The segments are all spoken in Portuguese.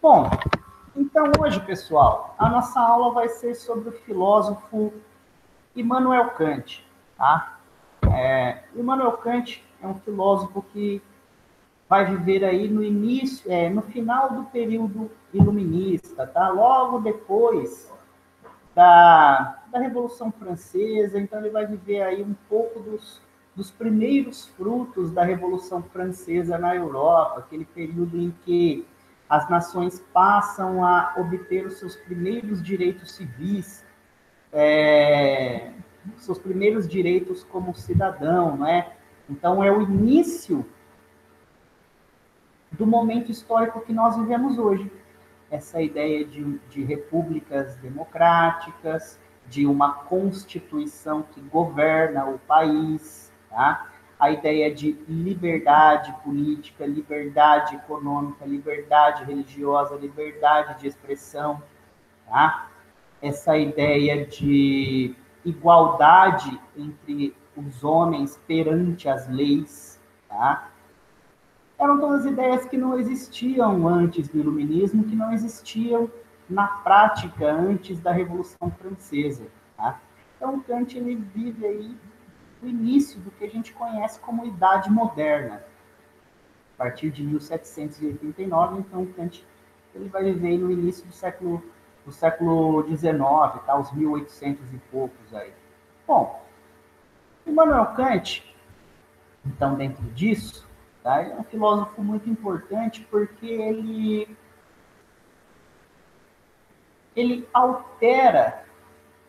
Bom, então hoje, pessoal, a nossa aula vai ser sobre o filósofo Immanuel Kant, tá? Immanuel Kant é um filósofo que vai viver aí no início, no final do período iluminista, tá? Logo depois da Revolução Francesa, então ele vai viver aí um pouco dos primeiros frutos da Revolução Francesa na Europa, aquele período em que as nações passam a obter os seus primeiros direitos civis, seus primeiros direitos como cidadão, né? Então é o início do momento histórico que nós vivemos hoje. Essa ideia de repúblicas democráticas, de uma constituição que governa o país, tá? A ideia de liberdade política, liberdade econômica, liberdade religiosa, liberdade de expressão, tá? Essa ideia de igualdade entre os homens perante as leis, tá? Eram todas ideias que não existiam antes do Iluminismo, que não existiam na prática antes da Revolução Francesa. Tá? Então, Kant ele vive aí o início do que a gente conhece como Idade Moderna. A partir de 1789, então, Kant ele vai viver no início do século XIX, tá? Os 1800 e poucos aí. Bom, Immanuel Kant, então, dentro disso, tá? Ele é um filósofo muito importante porque ele altera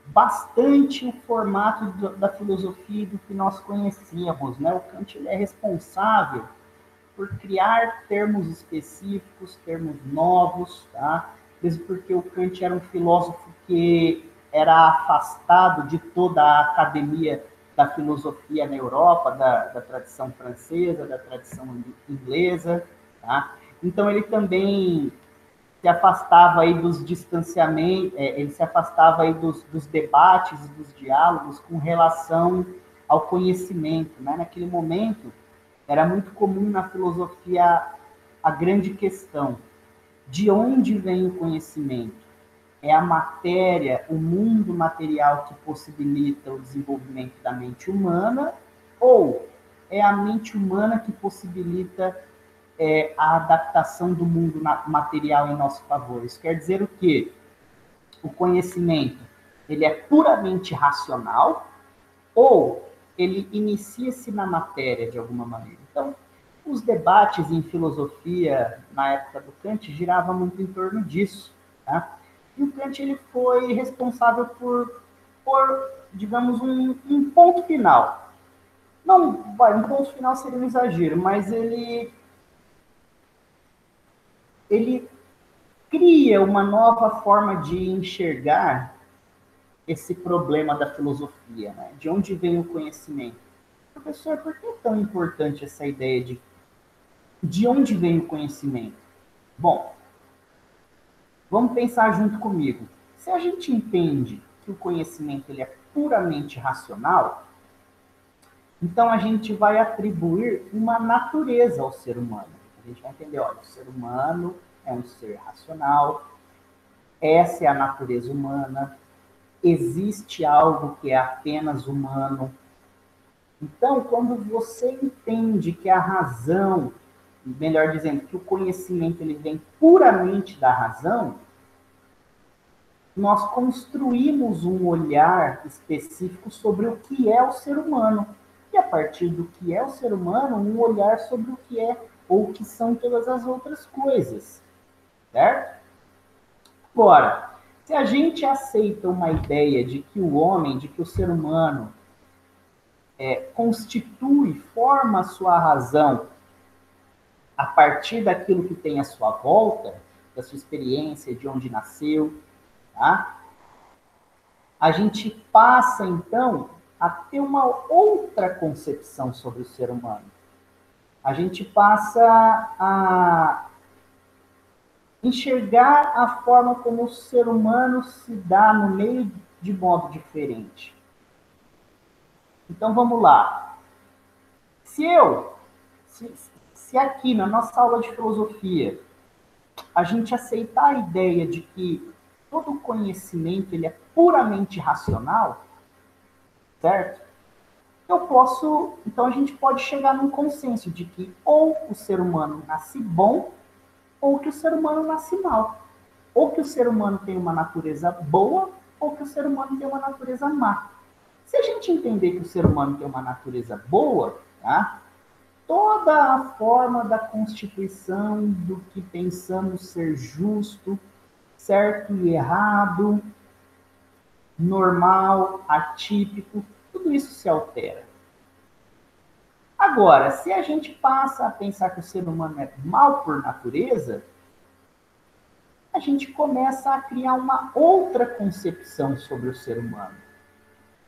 bastante o formato da filosofia do que nós conhecíamos, né? O Kant ele é responsável por criar termos específicos, termos novos, tá? Mesmo porque o Kant era um filósofo que era afastado de toda a academia da filosofia na Europa, da tradição francesa, da tradição inglesa, tá? Então ele também se afastava aí dos distanciamentos, ele se afastava aí dos debates e dos diálogos com relação ao conhecimento, né? Naquele momento era muito comum na filosofia a grande questão: de onde vem o conhecimento? É a matéria, o mundo material que possibilita o desenvolvimento da mente humana, ou é a mente humana que possibilita a adaptação do mundo material em nosso favor? Isso quer dizer o quê? O conhecimento ele é puramente racional ou ele inicia-se na matéria de alguma maneira? Então, os debates em filosofia na época do Kant giravam muito em torno disso, tá? E o Kant ele foi responsável por digamos, um ponto final. Não, um ponto final seria um exagero, mas ele cria uma nova forma de enxergar esse problema da filosofia, né? De onde vem o conhecimento? Professor, por que é tão importante essa ideia de onde vem o conhecimento? Bom, vamos pensar junto comigo. Se a gente entende que o conhecimento ele é puramente racional, então a gente vai atribuir uma natureza ao ser humano. A gente vai entender, olha, o ser humano é um ser racional, essa é a natureza humana, existe algo que é apenas humano. Então, quando você entende que a razão, melhor dizendo, que o conhecimento ele vem puramente da razão, nós construímos um olhar específico sobre o que é o ser humano. E a partir do que é o ser humano, um olhar sobre o que é ou o que são todas as outras coisas. Certo? Agora, se a gente aceita uma ideia de que o homem, de que o ser humano constitui, forma a sua razão a partir daquilo que tem à sua volta, da sua experiência, de onde nasceu, tá? A gente passa, então, a ter uma outra concepção sobre o ser humano. A gente passa a enxergar a forma como o ser humano se dá no meio de modo diferente. Então, vamos lá. Se aqui na nossa aula de filosofia a gente aceitar a ideia de que todo conhecimento ele é puramente racional, certo? Então a gente pode chegar num consenso de que ou o ser humano nasce bom, ou que o ser humano nasce mal. Ou que o ser humano tem uma natureza boa, ou que o ser humano tem uma natureza má. Se a gente entender que o ser humano tem uma natureza boa, tá? Toda a forma da constituição do que pensamos ser justo, certo e errado, normal, atípico, tudo isso se altera. Agora, se a gente passa a pensar que o ser humano é mal por natureza, a gente começa a criar uma outra concepção sobre o ser humano,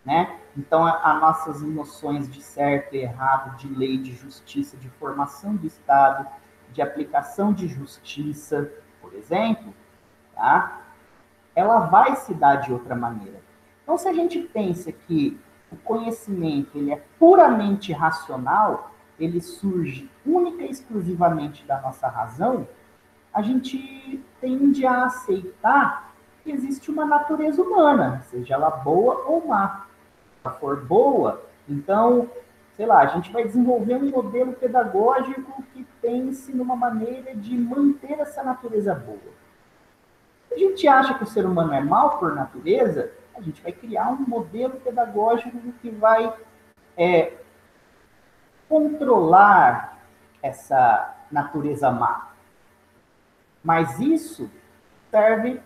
né? Então, as nossas noções de certo e errado, de lei, de justiça, de formação de Estado, de aplicação de justiça, por exemplo, tá? Ela vai se dar de outra maneira. Então, se a gente pensa que o conhecimento ele é puramente racional, ele surge única e exclusivamente da nossa razão, a gente tende a aceitar que existe uma natureza humana, seja ela boa ou má. Se ela for boa, então, sei lá, a gente vai desenvolver um modelo pedagógico que pense numa maneira de manter essa natureza boa. Se a gente acha que o ser humano é mau por natureza, a gente vai criar um modelo pedagógico que vai controlar essa natureza má. Mas isso serve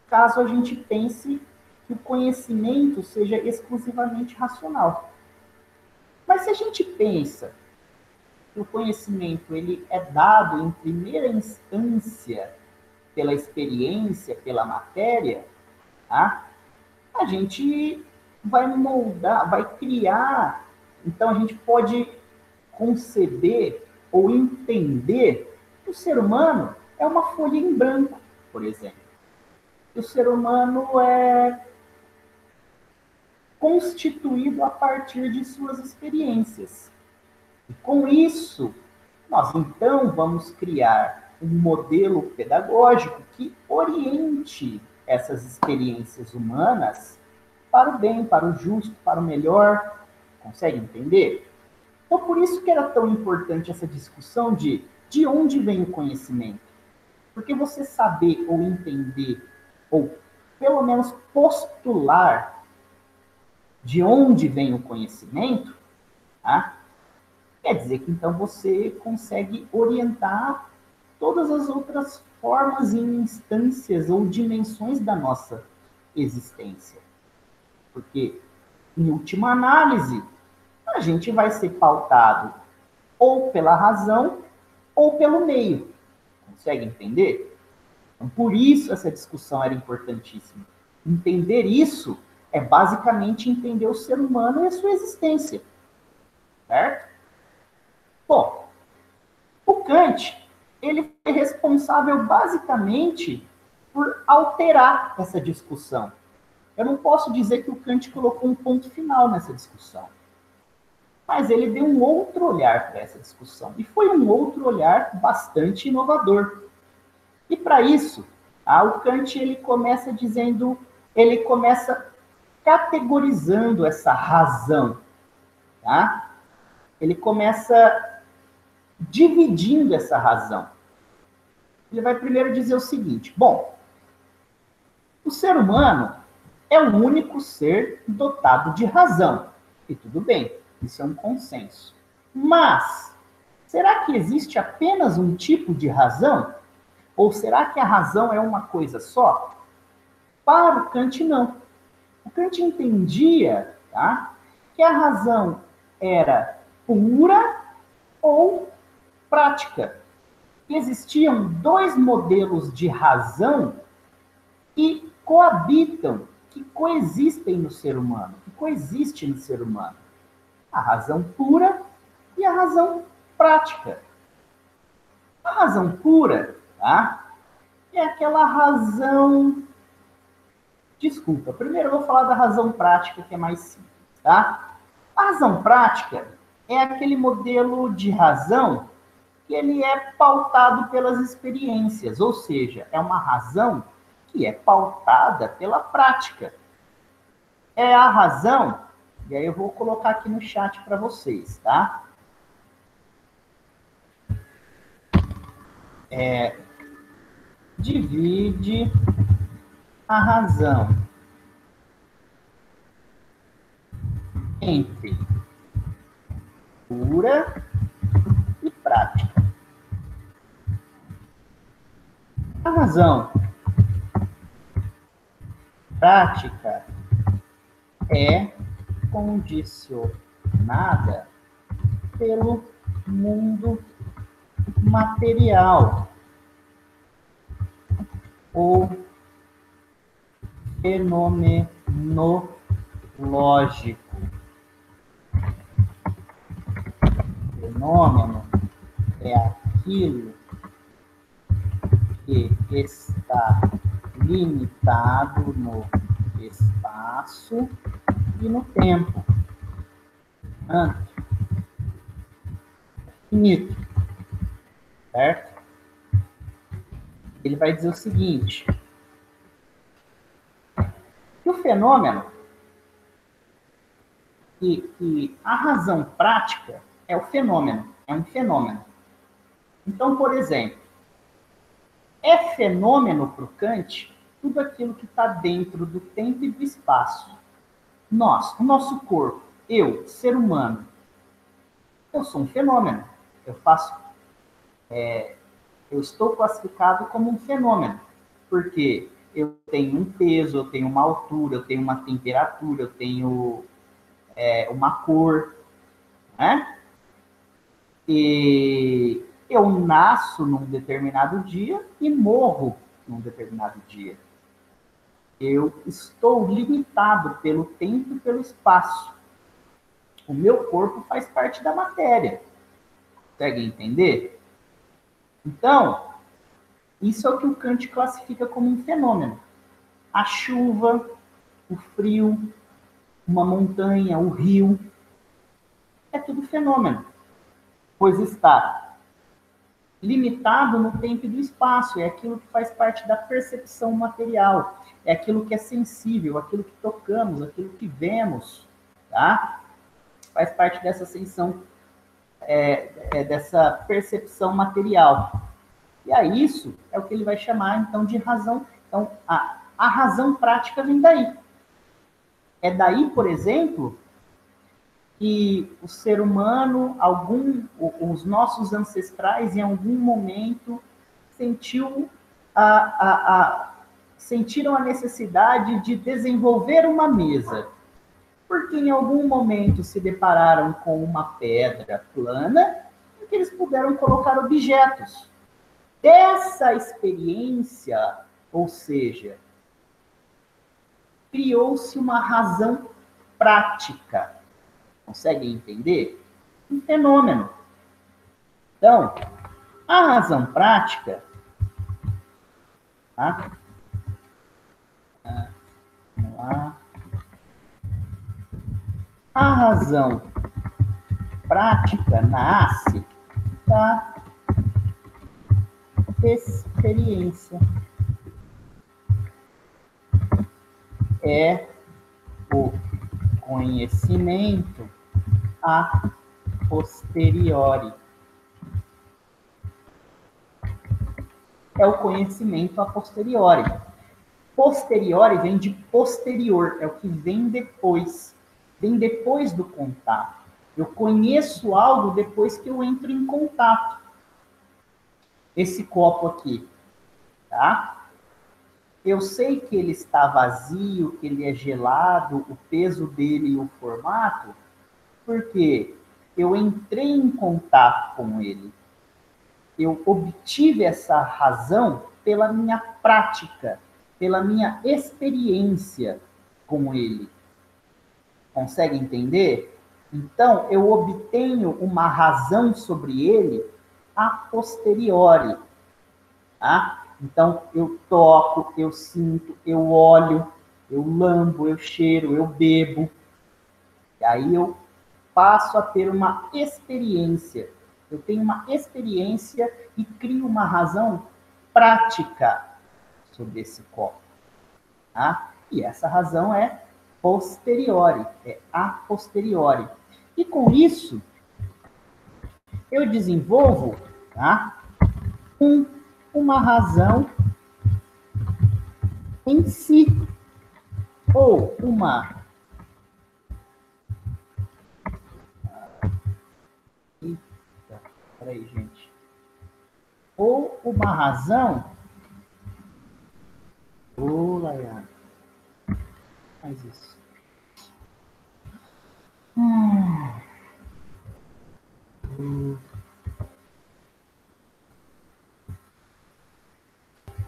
caso a gente pense que o conhecimento seja exclusivamente racional. Mas se a gente pensa que o conhecimento ele é dado em primeira instância pela experiência, pela matéria, tá? A gente vai moldar, vai criar. Então a gente pode conceber ou entender que o ser humano é uma folha em branco, por exemplo. Que o ser humano é constituído a partir de suas experiências. E com isso, nós então vamos criar um modelo pedagógico que oriente essas experiências humanas para o bem, para o justo, para o melhor. Consegue entender? Então, por isso que era tão importante essa discussão de onde vem o conhecimento. Porque você saber ou entender, ou pelo menos postular de onde vem o conhecimento, tá? Quer dizer que então você consegue orientar todas as outras formas e instâncias ou dimensões da nossa existência. Porque, em última análise, a gente vai ser pautado ou pela razão ou pelo meio. Consegue entender? Então, por isso essa discussão era importantíssima. Entender isso é basicamente entender o ser humano e a sua existência. Certo? Bom, o Kant, ele foi responsável basicamente por alterar essa discussão. Eu não posso dizer que o Kant colocou um ponto final nessa discussão, mas ele deu um outro olhar para essa discussão, e foi um outro olhar bastante inovador. E para isso, o Kant ele começa categorizando essa razão, tá? Ele começa dividindo essa razão. Ele vai primeiro dizer o seguinte: bom, o ser humano é o único ser dotado de razão. E tudo bem, isso é um consenso. Mas, será que existe apenas um tipo de razão? Ou será que a razão é uma coisa só? Para o Kant, não. O Kant entendia, tá, que a razão era pura ou prática. Existiam dois modelos de razão que coabitam, que coexistem no ser humano, que coexistem no ser humano. A razão pura e a razão prática. A razão pura, tá, é aquela razão... Desculpa, primeiro eu vou falar da razão prática, que é mais simples, tá? A razão prática é aquele modelo de razão que ele é pautado pelas experiências, ou seja, é uma razão que é pautada pela prática. É a razão, e aí eu vou colocar aqui no chat para vocês, tá? Divide a razão entre pura e prática. A razão prática é condicionada pelo mundo material ou fenomenológico. Fenômeno é aquilo que está limitado no espaço e no tempo. Finito. Certo? Ele vai dizer o seguinte, que o fenômeno, que a razão prática é o fenômeno, é um fenômeno. Então, por exemplo, é fenômeno para o Kant tudo aquilo que está dentro do tempo e do espaço. Nós, o nosso corpo, eu, ser humano, eu sou um fenômeno. Eu estou classificado como um fenômeno, porque eu tenho um peso, eu tenho uma altura, eu tenho uma temperatura, eu tenho uma cor, né? E eu nasço num determinado dia e morro num determinado dia. Eu estou limitado pelo tempo e pelo espaço. O meu corpo faz parte da matéria. Consegue entender? Então, isso é o que o Kant classifica como um fenômeno. A chuva, o frio, uma montanha, o rio, é tudo fenômeno, pois está limitado no tempo e do espaço, é aquilo que faz parte da percepção material, é aquilo que é sensível, aquilo que tocamos, aquilo que vemos, tá? Faz parte dessa dessa percepção material. E aí isso é o que ele vai chamar, então, de razão. Então, a razão prática vem daí. É daí, por exemplo, que o ser humano, os nossos ancestrais, em algum momento, sentiram a necessidade de desenvolver uma mesa. Porque em algum momento se depararam com uma pedra plana em que eles puderam colocar objetos. Dessa experiência, ou seja, criou-se uma razão prática. Conseguem entender? Um fenômeno. Então, a razão prática, tá? Vamos lá. A razão prática nasce da experiência. É o conhecimento a posteriori. É o conhecimento a posteriori. Posteriori vem de posterior, é o que vem depois. Vem depois do contato. Eu conheço algo depois que eu entro em contato. Esse copo aqui, tá? Eu sei que ele está vazio, que ele é gelado, o peso dele e o formato, porque eu entrei em contato com ele. Eu obtive essa razão pela minha prática, pela minha experiência com ele. Consegue entender? Então, eu obtenho uma razão sobre ele a posteriori. Tá? Então, eu toco, eu sinto, eu olho, eu lambo, eu cheiro, eu bebo. E aí eu passo a ter uma experiência. Eu tenho uma experiência e crio uma razão prática sobre esse copo. Tá? E essa razão é posteriori, é a posteriori. E com isso, eu desenvolvo, tá, uma razão em si, ou uma... Eita, peraí, gente. Ou uma razão... Ô, Laiane, faz isso.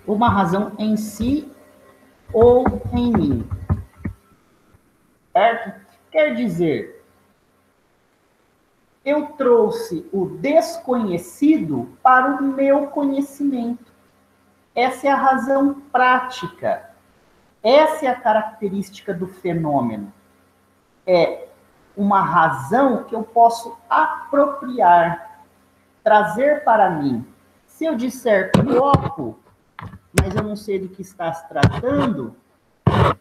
Uma razão em si ou em mim. Certo? Quer dizer, eu trouxe o desconhecido para o meu conhecimento. Essa é a razão prática. Essa é a característica do fenômeno. É uma razão que eu posso apropriar, trazer para mim. Se eu disser copo, mas eu não sei do que está se tratando,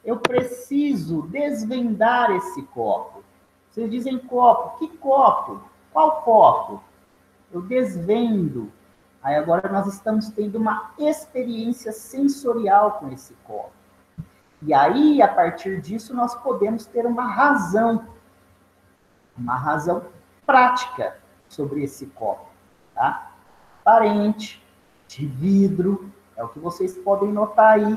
eu preciso desvendar esse copo. Vocês dizem copo, que copo? Qual copo? Eu desvendo. Aí agora nós estamos tendo uma experiência sensorial com esse copo. E aí, a partir disso, nós podemos ter uma razão prática sobre esse copo, tá? Transparente, de vidro, é o que vocês podem notar aí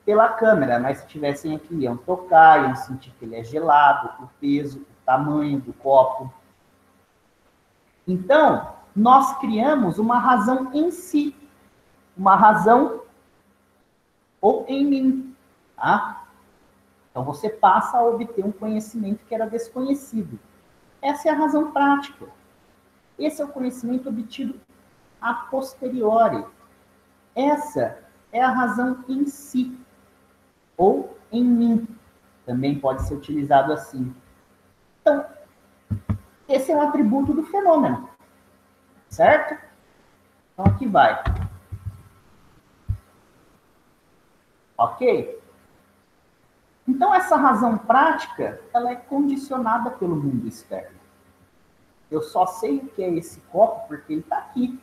pela câmera, mas se tivessem aqui, iam tocar, iam sentir que ele é gelado, o peso, o tamanho do copo. Então, nós criamos uma razão em si, uma razão ou em mim, tá? Então, você passa a obter um conhecimento que era desconhecido. Essa é a razão prática. Esse é o conhecimento obtido a posteriori. Essa é a razão em si, ou em mim. Também pode ser utilizado assim. Então, esse é um atributo do fenômeno. Certo? Então, aqui vai. Ok? Então, essa razão prática, ela é condicionada pelo mundo externo. Eu só sei o que é esse copo porque ele está aqui.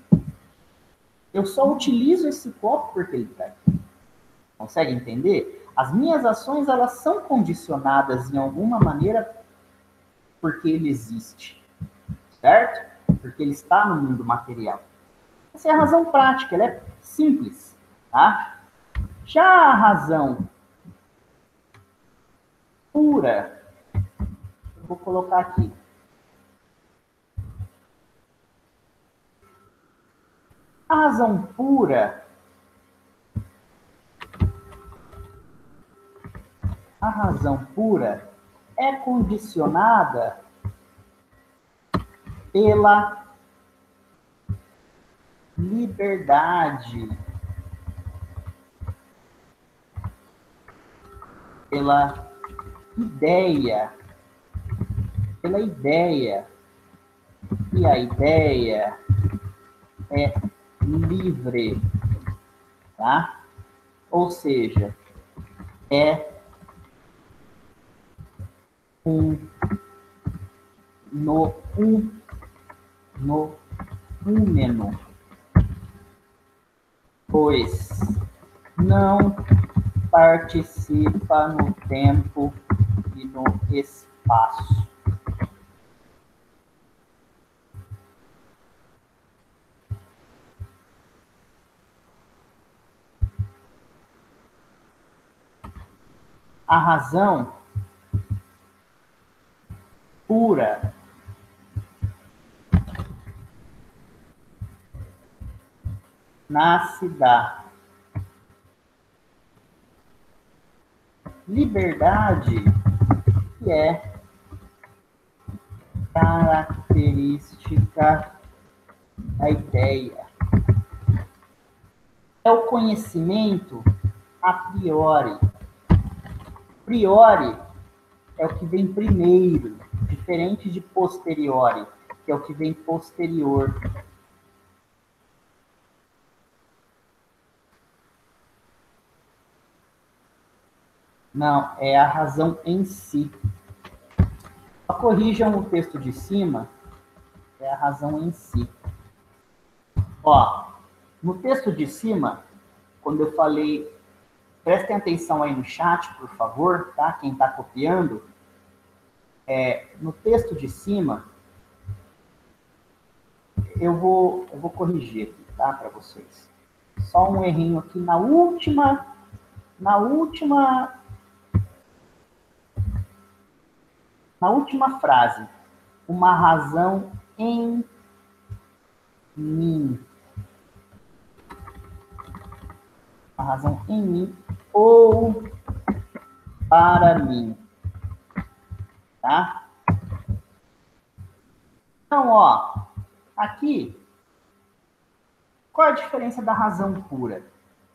Eu só utilizo esse copo porque ele está aqui. Consegue entender? As minhas ações, elas são condicionadas em alguma maneira porque ele existe. Certo? Porque ele está no mundo material. Essa é a razão prática, ela é simples. Tá? Já a razão pura, eu vou colocar aqui. A razão pura, é condicionada pela liberdade, pela ideia, e a ideia é livre, tá? Ou seja, é no úmeno, pois não participa no tempo e no espaço. A razão pura nasce da liberdade, que é característica da ideia. É o conhecimento a priori. Priori é o que vem primeiro, diferente de posteriori, que é o que vem posterior. Não, é a razão em si. Corrijam o texto de cima, é a razão em si. Ó, no texto de cima, quando eu falei, prestem atenção aí no chat, por favor, tá? Quem está copiando, no texto de cima, eu vou corrigir aqui, tá? Para vocês. Só um errinho aqui na última frase. Uma razão em mim. Uma razão em mim ou para mim. Tá? Então, ó, aqui, qual é a diferença da razão pura?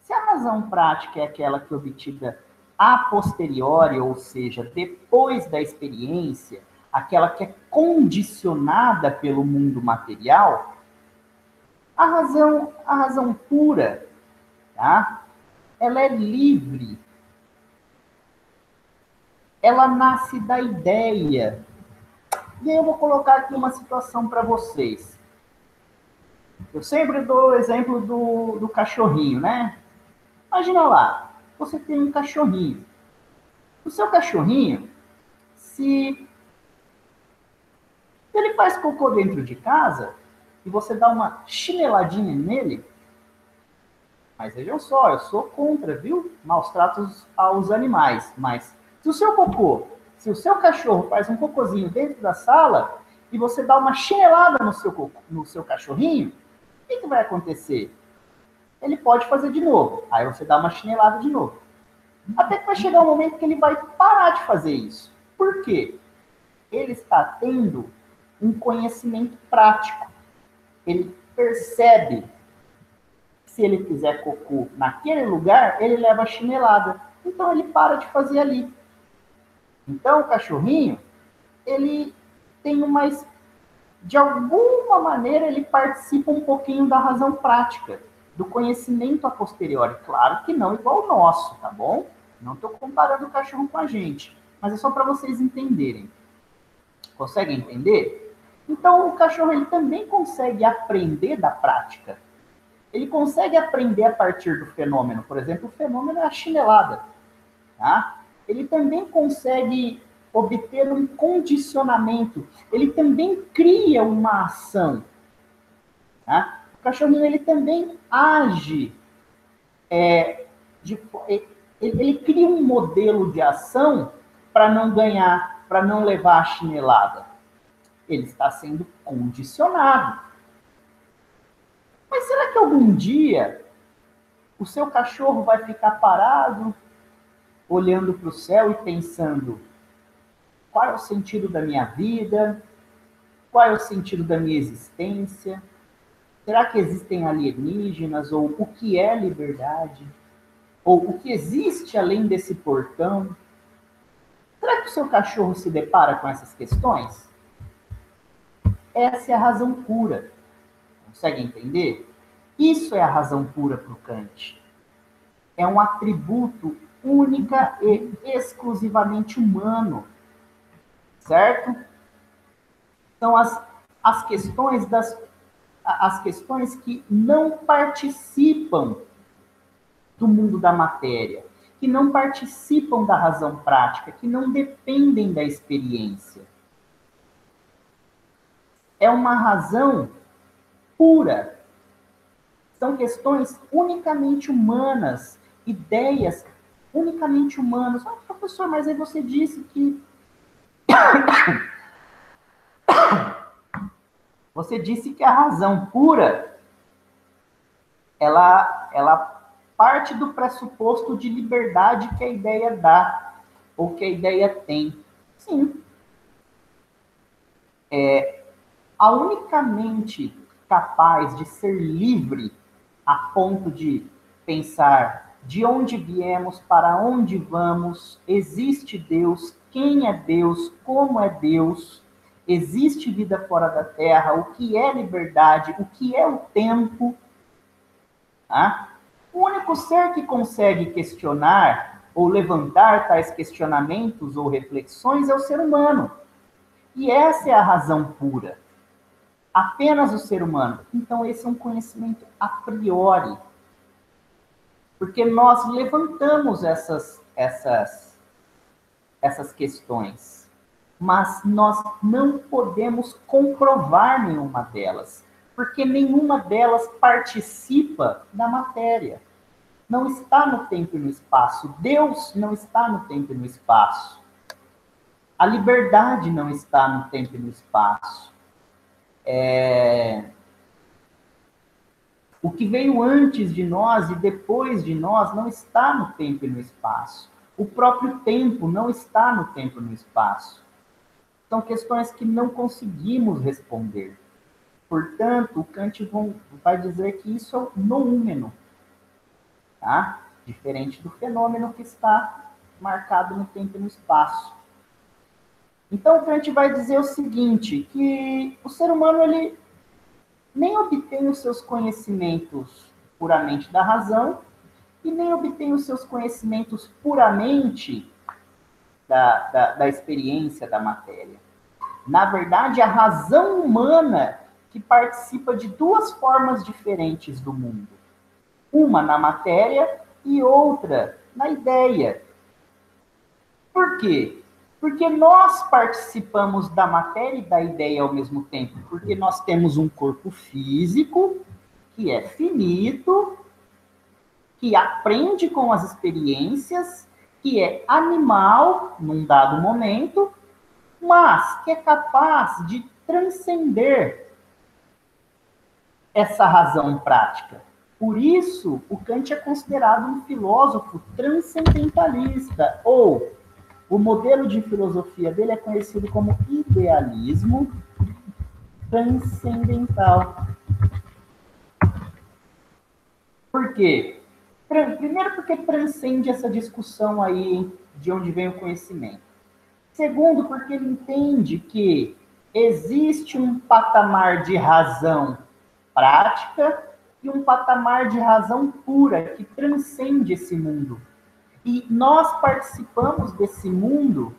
Se a razão prática é aquela que é obtida a posteriori, ou seja, depois da experiência, aquela que é condicionada pelo mundo material, a razão pura, tá? Ela é livre. Ela nasce da ideia. E aí eu vou colocar aqui uma situação para vocês. Eu sempre dou o exemplo do cachorrinho, né? Imagina lá, você tem um cachorrinho. O seu cachorrinho, se ele faz cocô dentro de casa e você dá uma chineladinha nele, mas vejam só, eu sou contra, viu? Maus tratos aos animais. Mas se o seu cachorro faz um cocôzinho dentro da sala e você dá uma chinelada no seu cachorrinho, o que vai acontecer? Ele pode fazer de novo. Aí você dá uma chinelada de novo. Até que vai chegar um momento que ele vai parar de fazer isso. Por quê? Ele está tendo um conhecimento prático. Ele percebe que se ele fizer cocô naquele lugar, ele leva a chinelada. Então ele para de fazer ali. Então o cachorrinho, ele tem uma... De alguma maneira, ele participa um pouquinho da razão prática, do conhecimento a posteriori. Claro que não igual o nosso, tá bom? Não estou comparando o cachorro com a gente, mas é só para vocês entenderem. Conseguem entender? Então, o cachorro ele também consegue aprender da prática. Ele consegue aprender a partir do fenômeno. Por exemplo, o fenômeno é a chinelada. Tá? Ele também consegue obter um condicionamento. Ele também cria uma ação. Tá? O cachorrinho ele também age. Ele cria um modelo de ação para não ganhar, para não levar a chinelada. Ele está sendo condicionado. Mas será que algum dia o seu cachorro vai ficar parado, olhando para o céu e pensando: qual é o sentido da minha vida? Qual é o sentido da minha existência? Será que existem alienígenas? Ou o que é liberdade? Ou o que existe além desse portão? Será que o seu cachorro se depara com essas questões? Essa é a razão pura. Consegue entender? Isso é a razão pura para o Kant. É um atributo única e exclusivamente humano. Certo? Então, as questões que não participam do mundo da matéria, que não participam da razão prática, que não dependem da experiência. É uma razão pura. São questões unicamente humanas, ideias unicamente humanas. Ah, professor, mas aí você disse que... Você disse que a razão pura, ela parte do pressuposto de liberdade que a ideia dá, ou que a ideia tem. Sim. A única mente capaz de ser livre a ponto de pensar de onde viemos, para onde vamos, existe Deus, quem é Deus, como é Deus, existe vida fora da Terra, o que é liberdade, o que é o tempo. Tá? O único ser que consegue questionar ou levantar tais questionamentos ou reflexões é o ser humano. E essa é a razão pura. Apenas o ser humano. Então, esse é um conhecimento a priori. Porque nós levantamos essas questões, mas nós não podemos comprovar nenhuma delas, porque nenhuma delas participa da matéria. Não está no tempo e no espaço. Deus não está no tempo e no espaço. A liberdade não está no tempo e no espaço. O que veio antes de nós e depois de nós não está no tempo e no espaço. O próprio tempo não está no tempo e no espaço. São questões que não conseguimos responder. Portanto, o Kant vai dizer que isso é o noúmeno, tá? Diferente do fenômeno que está marcado no tempo e no espaço. Então, o Kant vai dizer o seguinte, que o ser humano ele nem obtém os seus conhecimentos puramente da razão e nem obtém os seus conhecimentos puramente da experiência da matéria. Na verdade, a razão humana que participa de duas formas diferentes do mundo. Uma na matéria e outra na ideia. Por quê? Porque nós participamos da matéria e da ideia ao mesmo tempo. Porque nós temos um corpo físico que é finito, que aprende com as experiências, que é animal num dado momento, mas que é capaz de transcender essa razão prática. Por isso, o Kant é considerado um filósofo transcendentalista, ou o modelo de filosofia dele é conhecido como idealismo transcendental. Por quê? Primeiro, porque transcende essa discussão aí de onde vem o conhecimento. Segundo, porque ele entende que existe um patamar de razão prática e um patamar de razão pura que transcende esse mundo. E nós participamos desse mundo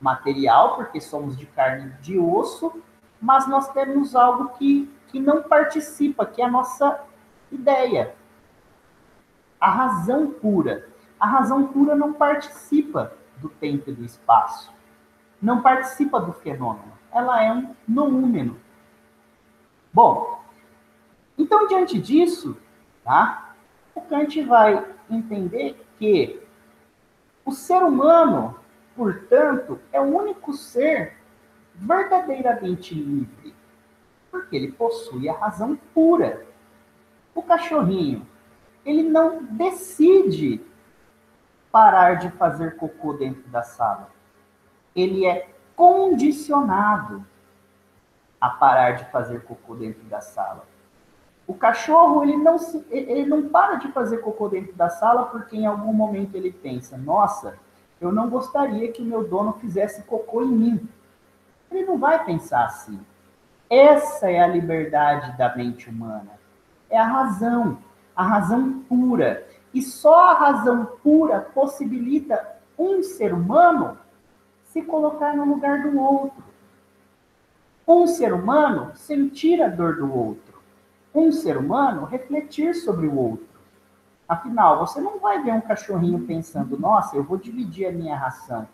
material, porque somos de carne e de osso, mas nós temos algo que não participa, que é a nossa ideia. A razão pura. A razão pura não participa do tempo e do espaço. Não participa do fenômeno. Ela é um noúmeno. Bom, então, diante disso, tá, o Kant vai entender que o ser humano, portanto, é o único ser verdadeiramente livre, porque ele possui a razão pura. O cachorrinho, ele não decide parar de fazer cocô dentro da sala. Ele é condicionado a parar de fazer cocô dentro da sala. O cachorro, ele não para de fazer cocô dentro da sala porque em algum momento ele pensa, nossa, eu não gostaria que o meu dono fizesse cocô em mim. Ele não vai pensar assim. Essa é a liberdade da mente humana. É a razão pura. E só a razão pura possibilita um ser humano se colocar no lugar do outro. Um ser humano sentir a dor do outro. Um ser humano refletir sobre o outro. Afinal, você não vai ver um cachorrinho pensando, nossa, eu vou dividir a minha ração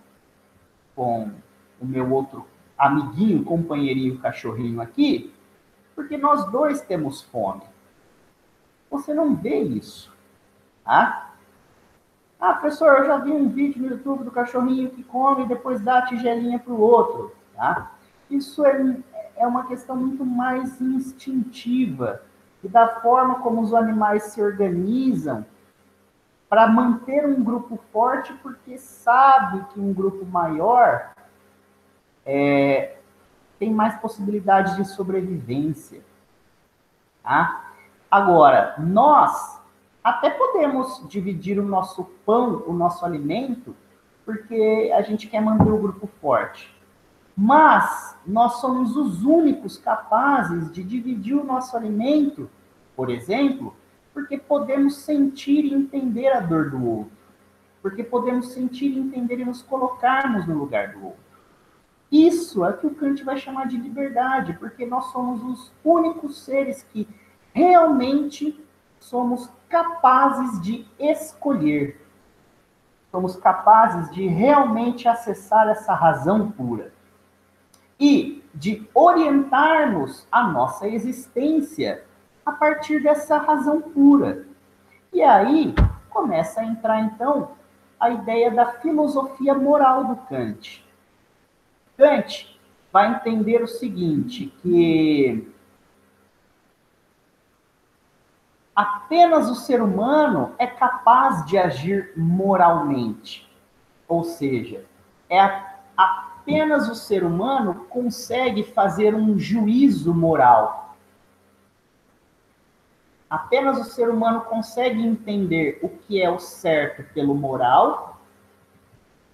com o meu outro amiguinho, companheirinho, cachorrinho aqui, porque nós dois temos fome. Você não vê isso. Tá? Ah, professor, eu já vi um vídeo no YouTube do cachorrinho que come e depois dá a tigelinha para o outro. Tá? Isso é uma questão muito mais instintiva e da forma como os animais se organizam para manter um grupo forte, porque sabe que um grupo maior tem mais possibilidades de sobrevivência. Tá? Agora, nós até podemos dividir o nosso pão, o nosso alimento, porque a gente quer manter o grupo forte. Mas nós somos os únicos capazes de dividir o nosso alimento, por exemplo, porque podemos sentir e entender a dor do outro. porque podemos sentir, entender e nos colocarmos no lugar do outro. Isso é o que o Kant vai chamar de liberdade, porque nós somos os únicos seres que realmente somos capazes de escolher. Somos capazes de realmente acessar essa razão pura e de orientarmos a nossa existência a partir dessa razão pura. E aí começa a entrar, então, a ideia da filosofia moral do Kant. Kant vai entender o seguinte, que apenas o ser humano é capaz de agir moralmente. Ou seja, apenas o ser humano consegue fazer um juízo moral. Apenas o ser humano consegue entender o que é o certo pelo moral,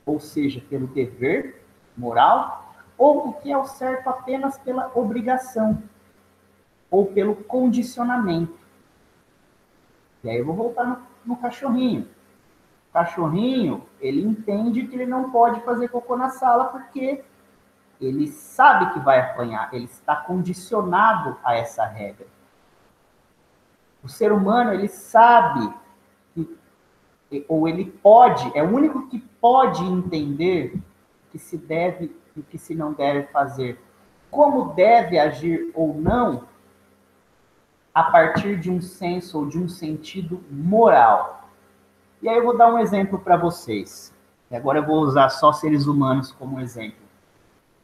ou seja, pelo dever moral, ou o que é o certo apenas pela obrigação, ou pelo condicionamento. E aí eu vou voltar no cachorrinho. O cachorrinho, ele entende que ele não pode fazer cocô na sala porque ele sabe que vai apanhar, ele está condicionado a essa regra. O ser humano, ele sabe, ou ele pode, é o único que pode entender o que se deve e o que se não deve fazer, como deve agir ou não, a partir de um senso ou de um sentido moral. E aí eu vou dar um exemplo para vocês. E agora eu vou usar só seres humanos como exemplo.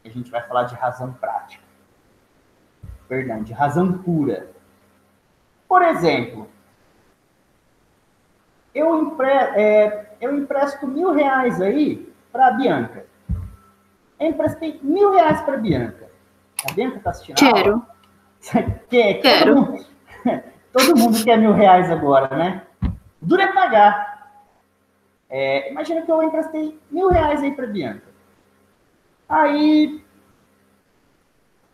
A gente vai falar de razão prática. Perdão, de razão pura. Por exemplo, eu empresto R$ 1.000 aí para a Bianca. Eu emprestei R$ 1.000 para a Bianca. A Bianca está assistindo a aula? Quero. Todo mundo quer R$ 1.000 agora, né? Duro é pagar. Imagina que eu emprestei R$ 1.000 aí para a Bianca. Aí,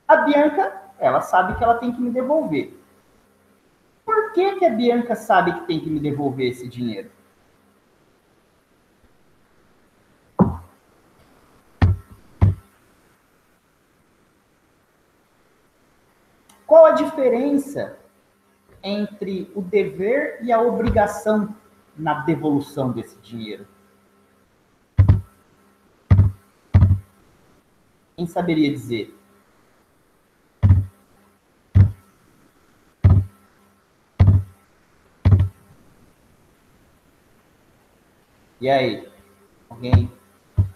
a Bianca, ela sabe que ela tem que me devolver. Por que a Bianca sabe que tem que me devolver esse dinheiro? Qual a diferença entre o dever e a obrigação na devolução desse dinheiro? Quem saberia dizer? E aí? Alguém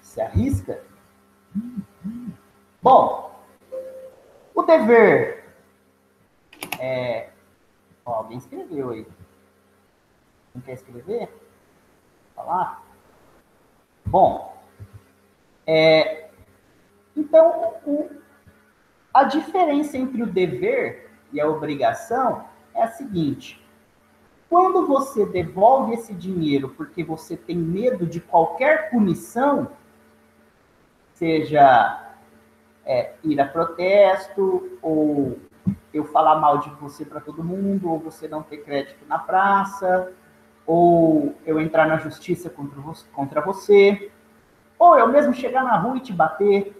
se arrisca? Bom, o dever alguém escreveu aí. Quem quer escrever? Falar? Bom, então, a diferença entre o dever e a obrigação é a seguinte. Quando você devolve esse dinheiro porque você tem medo de qualquer punição, seja ir a protesto, ou eu falar mal de você para todo mundo, ou você não ter crédito na praça, ou eu entrar na justiça contra você, ou eu mesmo chegar na rua e te bater,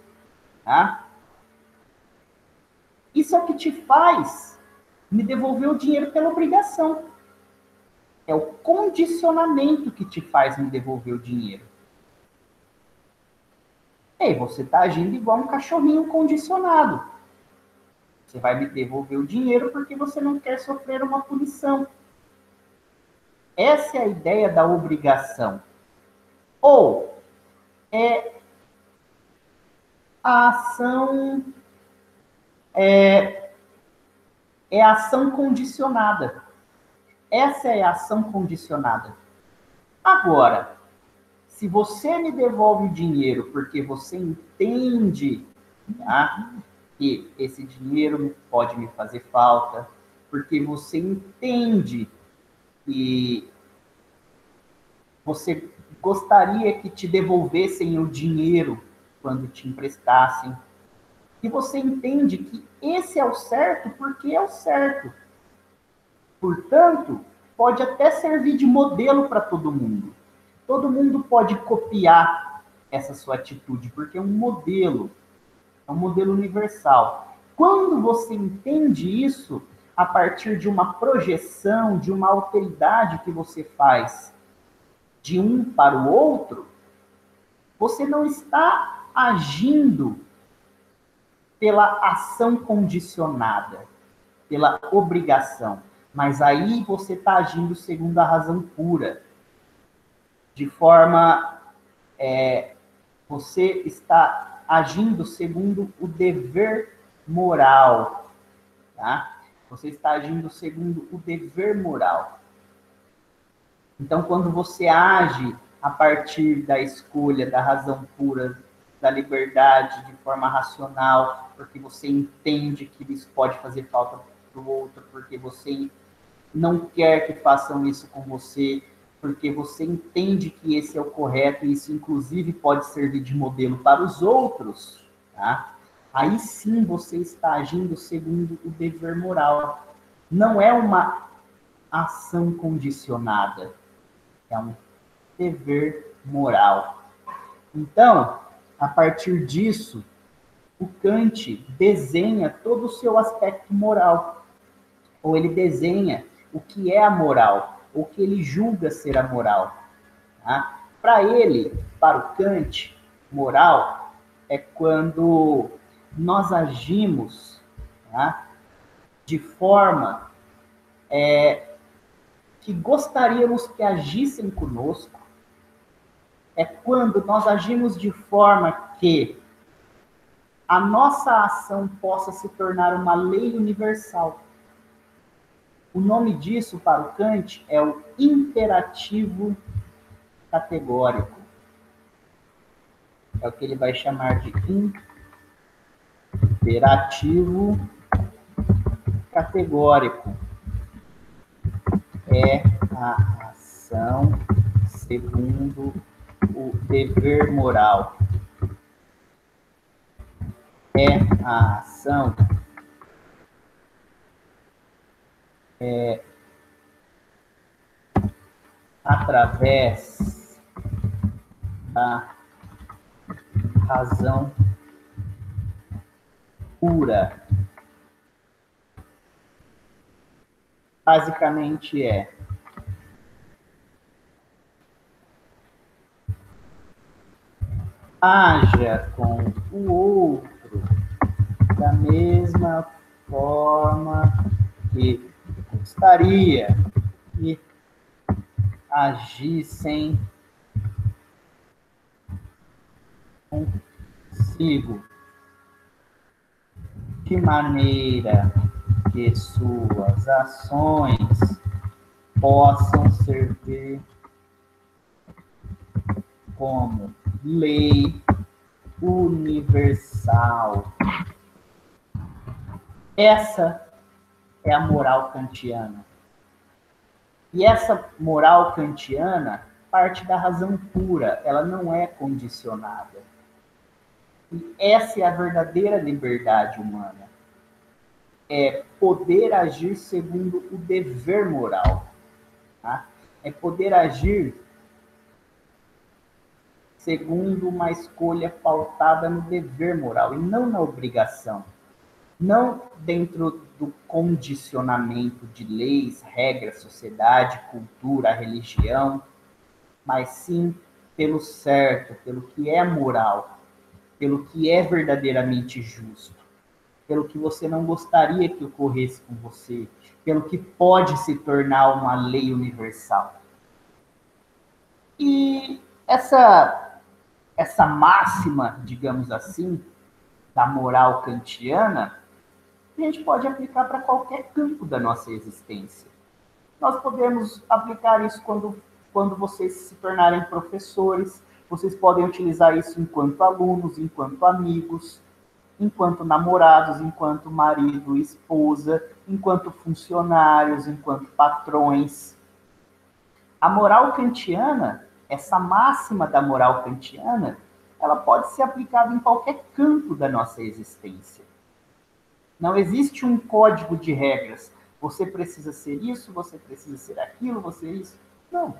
tá? Isso é o que te faz me devolver o dinheiro pela obrigação. É o condicionamento que te faz me devolver o dinheiro. E aí você está agindo igual um cachorrinho condicionado. Você vai me devolver o dinheiro porque você não quer sofrer uma punição. Essa é a ideia da obrigação. Ou é a ação a ação condicionada. Essa é a ação condicionada. Agora, se você me devolve o dinheiro porque você entende, tá, que esse dinheiro pode me fazer falta, porque você entende que você gostaria que te devolvessem o dinheiro quando te emprestassem, e você entende que esse é o certo porque é o certo. Portanto, pode até servir de modelo para todo mundo. todo mundo pode copiar essa sua atitude, porque é um modelo universal. Quando você entende isso, a partir de uma projeção, de uma alteridade que você faz de um para o outro, você não está agindo pela ação condicionada, pela obrigação, mas aí você está agindo segundo a razão pura, de forma, você está agindo segundo o dever moral, tá? Você está agindo segundo o dever moral. Então, quando você age a partir da escolha, da razão pura, da liberdade, de forma racional, porque você entende que isso pode fazer falta para o outro, porque você não quer que façam isso com você, porque você entende que esse é o correto e isso, inclusive, pode servir de modelo para os outros, tá? Aí sim você está agindo segundo o dever moral. Não é uma ação condicionada, é um dever moral. Então, a partir disso, o Kant desenha todo o seu aspecto moral, ou ele desenha o que é a moral, ou o que ele julga ser a moral. Tá? Para ele, para o Kant, moral é quando nós agimos, tá, de forma que gostaríamos que agissem conosco, é quando nós agimos de forma que a nossa ação possa se tornar uma lei universal. O nome disso, para o Kant, é o imperativo categórico. É o que ele vai chamar de imperativo categórico. É a ação segundo o dever moral. É a ação através da razão pura. Basicamente haja com o outro da mesma forma que gostaria que agissem consigo, de maneira que suas ações possam servir como lei universal. Essa é a moral kantiana. E essa moral kantiana parte da razão pura, ela não é condicionada. E essa é a verdadeira liberdade humana. É poder agir segundo o dever moral. Tá? É poder agir segundo uma escolha pautada no dever moral e não na obrigação. Não dentro do condicionamento de leis, regras, sociedade, cultura, religião, mas sim pelo certo, pelo que é moral, pelo que é verdadeiramente justo, pelo que você não gostaria que ocorresse com você, pelo que pode se tornar uma lei universal. E essa máxima, digamos assim, da moral kantiana, a gente pode aplicar para qualquer campo da nossa existência. Nós podemos aplicar isso quando vocês se tornarem professores, vocês podem utilizar isso enquanto alunos, enquanto amigos, enquanto namorados, enquanto marido, esposa, enquanto funcionários, enquanto patrões. A moral kantiana, essa máxima da moral kantiana, ela pode ser aplicada em qualquer campo da nossa existência. Não existe um código de regras. Você precisa ser isso, você precisa ser aquilo, você isso. Não.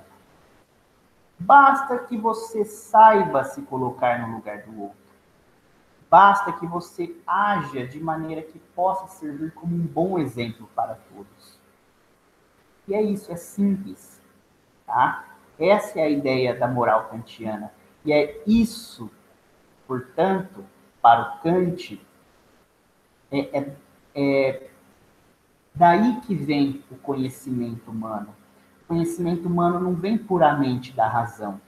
Basta que você saiba se colocar no lugar do outro. Basta que você haja de maneira que possa servir como um bom exemplo para todos. E é isso, é simples, tá? Essa é a ideia da moral kantiana. E é isso, portanto, para o Kant, é daí que vem o conhecimento humano. O conhecimento humano não vem puramente da razão.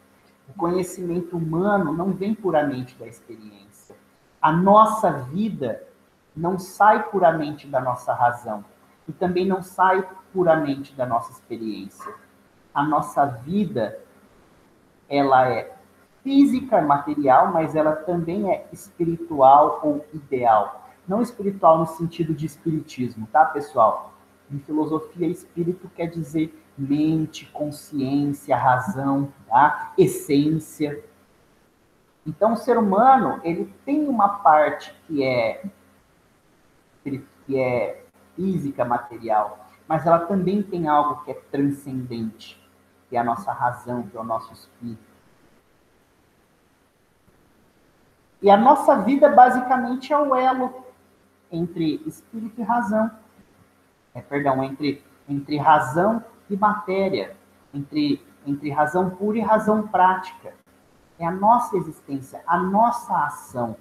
O conhecimento humano não vem puramente da experiência. A nossa vida não sai puramente da nossa razão e também não sai puramente da nossa experiência. A nossa vida, ela é física, material, mas ela também é espiritual ou ideal. Não espiritual no sentido de espiritismo, tá, pessoal? Em filosofia, espírito quer dizer mente, consciência, razão, tá? Essência. Então, o ser humano, ele tem uma parte que é física, material, mas ela também tem algo que é transcendente, que é a nossa razão, que é o nosso espírito. E a nossa vida, basicamente, é o elo entre espírito e razão. Entre razão e matéria, entre razão pura e razão prática. É a nossa existência, a nossa ação.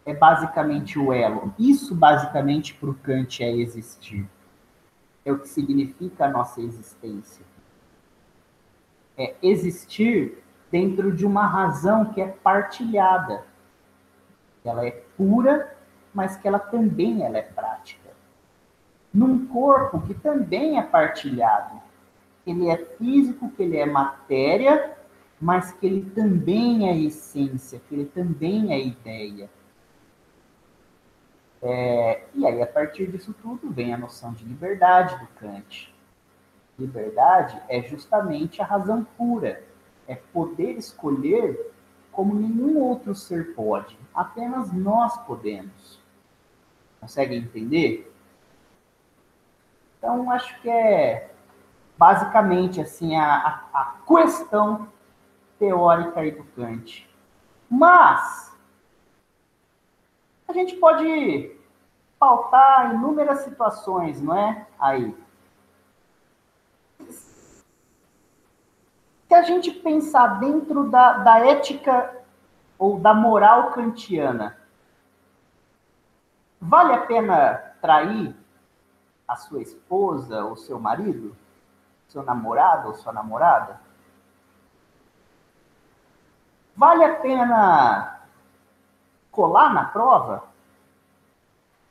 É basicamente o elo. Isso, basicamente, para o Kant é existir. É o que significa a nossa existência. É existir dentro de uma razão que é partilhada. Ela é pura, mas que ela também é prática. Num corpo que também é partilhado. Ele é físico, que ele é matéria, mas que ele também é essência, que ele também é ideia. E aí, a partir disso tudo, vem a noção de liberdade do Kant. Liberdade é justamente a razão pura. É poder escolher como nenhum outro ser pode. Apenas nós podemos. Consegue entender? Então, acho que é basicamente assim a questão teórica aí do Kant. Mas a gente pode pautar inúmeras situações, não é? Aí. Se a gente pensar dentro da ética ou da moral kantiana, vale a pena trair a sua esposa ou seu marido? Seu namorado ou sua namorada? Vale a pena colar na prova?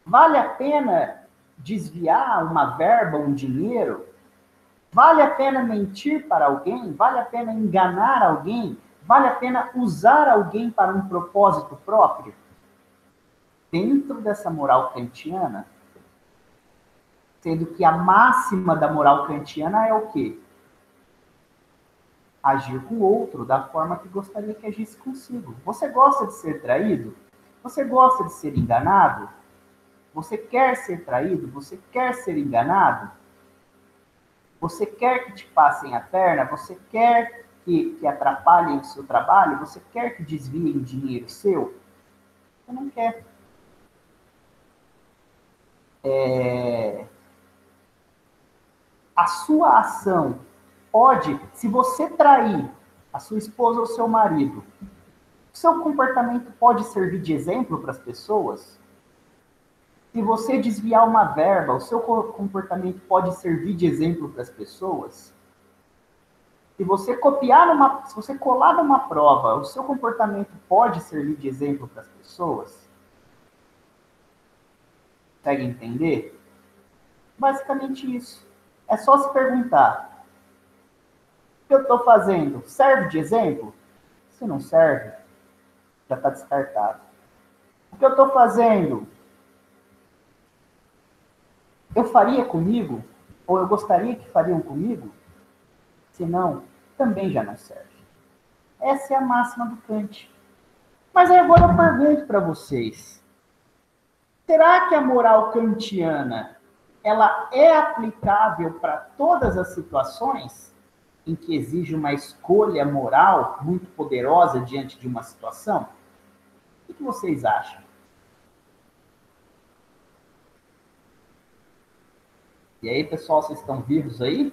Vale a pena desviar uma verba, um dinheiro? Vale a pena mentir para alguém? Vale a pena enganar alguém? Vale a pena usar alguém para um propósito próprio? Dentro dessa moral kantiana, sendo que a máxima da moral kantiana é o quê? Agir com o outro da forma que gostaria que agisse consigo. Você gosta de ser traído? Você gosta de ser enganado? Você quer ser traído? Você quer ser enganado? Você quer que te passem a perna? Você quer que atrapalhem o seu trabalho? Você quer que desviem dinheiro seu? Você não quer. A sua ação pode, se você trair a sua esposa ou seu marido, o seu comportamento pode servir de exemplo para as pessoas? Se você desviar uma verba, o seu comportamento pode servir de exemplo para as pessoas? Se você se você colar numa prova, o seu comportamento pode servir de exemplo para as pessoas? Consegue entender? Basicamente isso. É só se perguntar: o que eu estou fazendo serve de exemplo? Se não serve, já está descartado. O que eu estou fazendo eu faria comigo? Ou eu gostaria que fariam comigo? Se não, também já não serve. Essa é a máxima do Kant. Mas aí agora eu pergunto para vocês: será que a moral kantiana ela é aplicável para todas as situações? em que exige uma escolha moral muito poderosa diante de uma situação? O que vocês acham? E aí, pessoal, vocês estão vivos aí?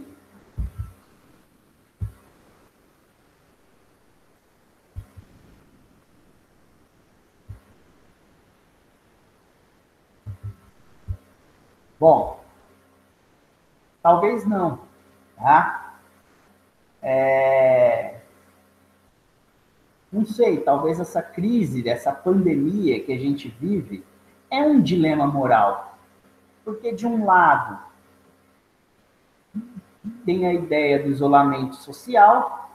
Bom, talvez não, tá? Não sei, talvez essa crise, essa pandemia que a gente vive, é um dilema moral. Porque, de um lado, tem a ideia do isolamento social,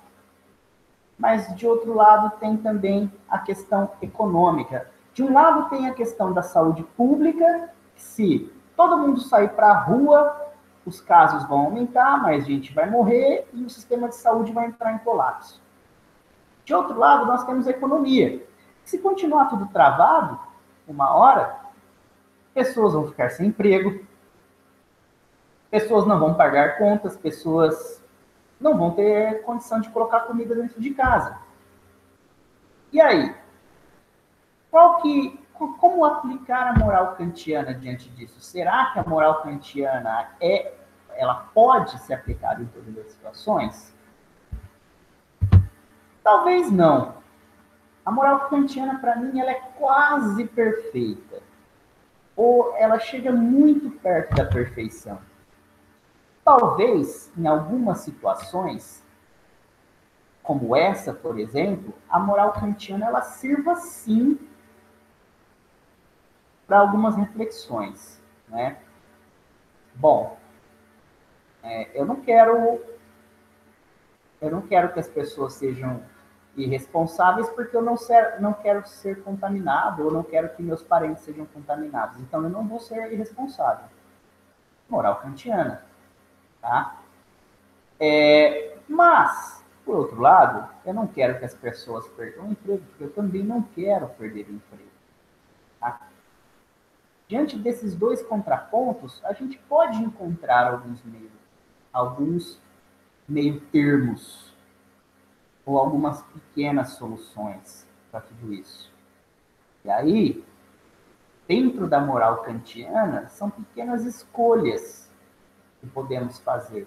mas, de outro lado, tem também a questão econômica. De um lado, tem a questão da saúde pública, que se todo mundo sair para a rua, os casos vão aumentar, mais gente vai morrer e o sistema de saúde vai entrar em colapso. De outro lado, nós temos a economia. Se continuar tudo travado, uma hora, pessoas vão ficar sem emprego, pessoas não vão pagar contas, pessoas não vão ter condição de colocar comida dentro de casa. E aí? Como aplicar a moral kantiana diante disso? Será que a moral kantiana ela pode ser aplicada em todas as situações? Talvez não. A moral kantiana, para mim, ela é quase perfeita. Ou ela chega muito perto da perfeição. Talvez, em algumas situações, como essa, por exemplo, a moral kantiana ela sirva sim para algumas reflexões, né? Bom, eu não quero que as pessoas sejam irresponsáveis porque eu não quero ser contaminado ou não quero que meus parentes sejam contaminados. Então eu não vou ser irresponsável. Moral kantiana, tá? Mas, por outro lado, eu não quero que as pessoas percam o emprego, porque eu também não quero perder o emprego. Tá? Diante desses dois contrapontos, a gente pode encontrar alguns meio termos, ou algumas pequenas soluções para tudo isso. E aí, dentro da moral kantiana, são pequenas escolhas que podemos fazer.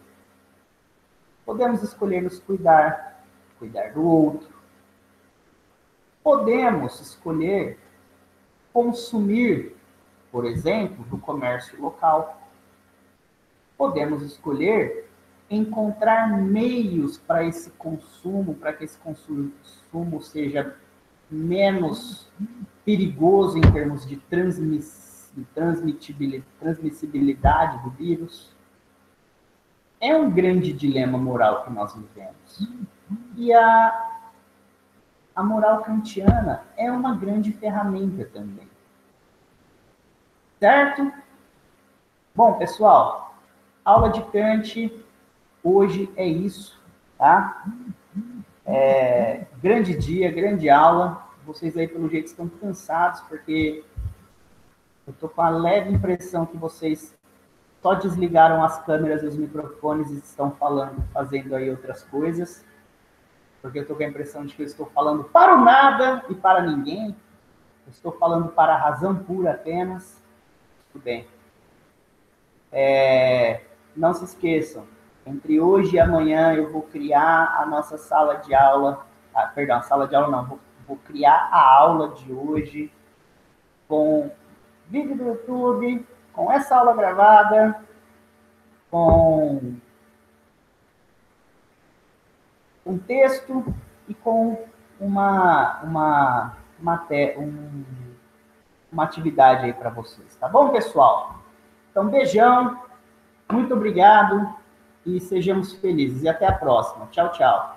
Podemos escolher nos cuidar do outro. Podemos escolher consumir, por exemplo, do comércio local. Podemos escolher encontrar meios para esse consumo, para que esse consumo seja menos perigoso em termos de transmissibilidade do vírus. É um grande dilema moral que nós vivemos. E a moral kantiana é uma grande ferramenta também. Certo? Bom, pessoal, aula de Kant hoje é isso, tá? Grande dia, grande aula. Vocês aí, pelo jeito, estão cansados, porque eu estou com a leve impressão que vocês só desligaram as câmeras e os microfones e estão fazendo aí outras coisas. Porque eu estou com a impressão de que eu estou falando para o nada e para ninguém. Eu estou falando para a razão pura apenas. Tudo bem. Não se esqueçam, entre hoje e amanhã eu vou criar a nossa sala de aula. Perdão, sala de aula não. Vou criar a aula de hoje com vídeo do YouTube, com essa aula gravada, com um texto e com uma atividade aí para vocês, tá bom, pessoal? Então, beijão, muito obrigado e sejamos felizes. E até a próxima. Tchau, tchau.